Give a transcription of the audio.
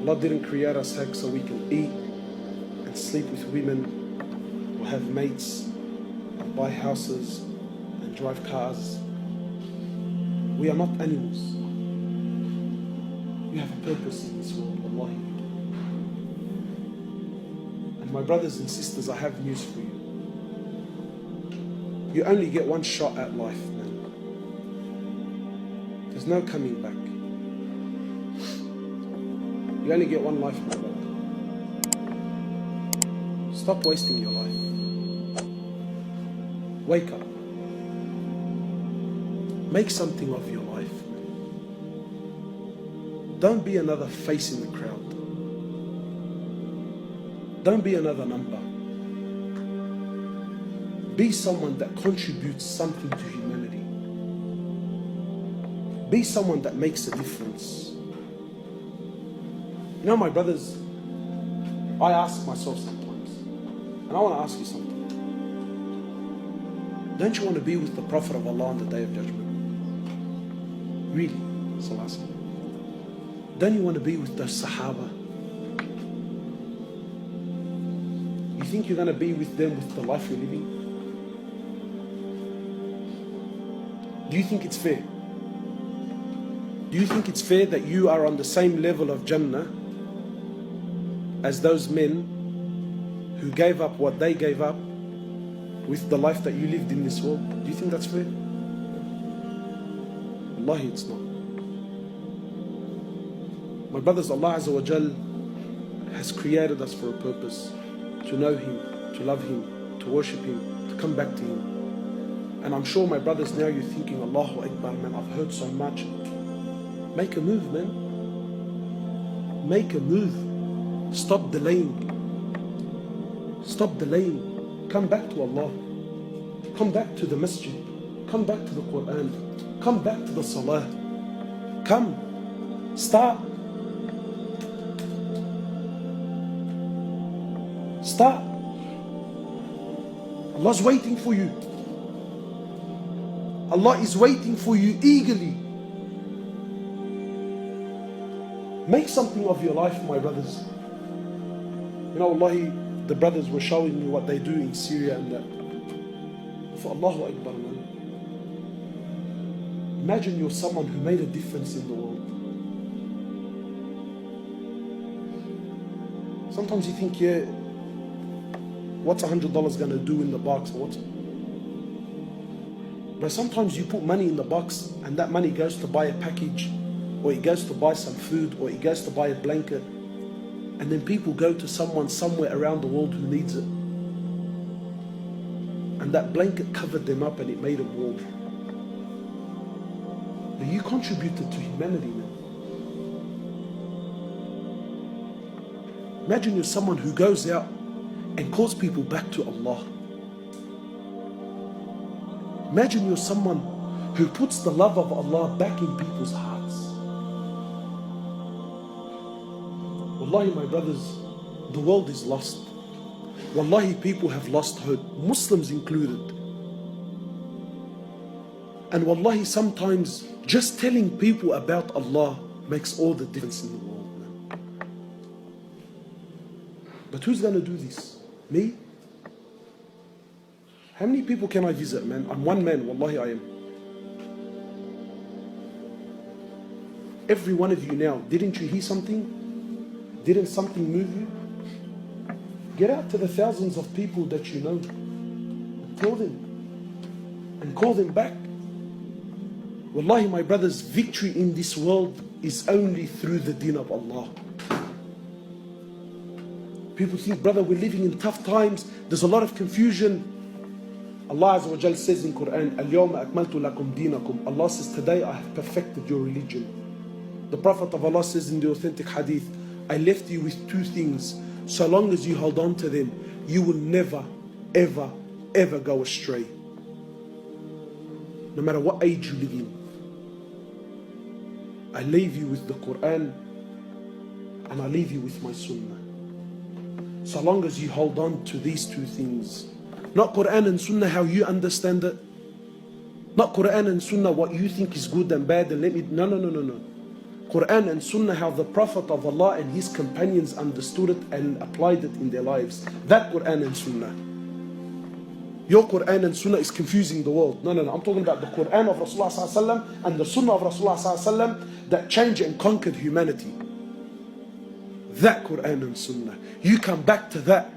Allah didn't create us so we can eat and sleep with women, or have mates, and buy houses and drive cars. We are not animals. We have a purpose in this world, wallahi. And my brothers and sisters, I have news for you. You only get one shot at life, man. There's no coming back. You only get one life, my brother. Stop wasting your life. Wake up. Make something of your life. Don't be another face in the crowd. Don't be another number. Be someone that contributes something to humanity. Be someone that makes a difference. You know, my brothers, I ask myself sometimes, and I want to ask you something. Don't you want to be with the Prophet of Allah on the Day of Judgment? Really? Sallallahu. Don't you want to be with the Sahaba? You think you're going to be with them with the life you're living? Do you think it's fair? Do you think it's fair that you are on the same level of Jannah as those men who gave up what they gave up with the life that you lived in this world? Do you think that's fair? Wallahi, it's not. My brothers, Allah Azza wa Jal has created us for a purpose. To know Him, to love Him, to worship Him, to come back to Him. And I'm sure, my brothers, now you're thinking, Allahu Akbar, man, I've heard so much. Make a move, man. Make a move. Stop delaying. Stop delaying. Come back to Allah. Come back to the masjid. Come back to the Quran. Come back to the salah. Come. Start. Start. Allah's waiting for you. Allah is waiting for you eagerly. Make something of your life, my brothers. You know, Wallahi, the brothers were showing me what they do in Syria and that. For Allahu Akbar, man. Imagine you're someone who made a difference in the world. Sometimes you think, yeah, what's $100 going to do in the box? But sometimes you put money in the box and that money goes to buy a package, or it goes to buy some food, or it goes to buy a blanket. And then people go to someone somewhere around the world who needs it. And that blanket covered them up and it made them warm. But you contributed to humanity, man. Imagine you're someone who goes out and calls people back to Allah. Imagine you're someone who puts the love of Allah back in people's hearts. Wallahi, my brothers, the world is lost. Wallahi, people have lost hope, Muslims included. And wallahi, sometimes just telling people about Allah makes all the difference in the world, man. But who's going to do this? Me? How many people can I visit, man? I'm one man, wallahi I am. Every one of you now, didn't you hear something? Didn't something move you? Get out to the thousands of people that you know and tell them and call them back. Wallahi, my brothers, victory in this world is only through the deen of Allah. People think, brother, we're living in tough times. There's a lot of confusion. Allah Azza wa Jal says in Quran, Al-Yawma akmaltu lakum dinakum. Allah says, today I have perfected your religion. The Prophet of Allah says in the authentic hadith, I left you with two things. So long as you hold on to them, you will never, ever, ever go astray. No matter what age you live in. I leave you with the Quran and I leave you with my Sunnah. So long as you hold on to these two things. Not Quran and Sunnah how you understand it. Not Quran and Sunnah what you think is good and bad and let me... No. Quran and Sunnah, how the Prophet of Allah and his companions understood it and applied it in their lives. That Quran and Sunnah. Your Quran and Sunnah is confusing the world. No. I'm talking about the Quran of Rasulullah ﷺ and the Sunnah of Rasulullah ﷺ that changed and conquered humanity. That Quran and Sunnah. You come back to that.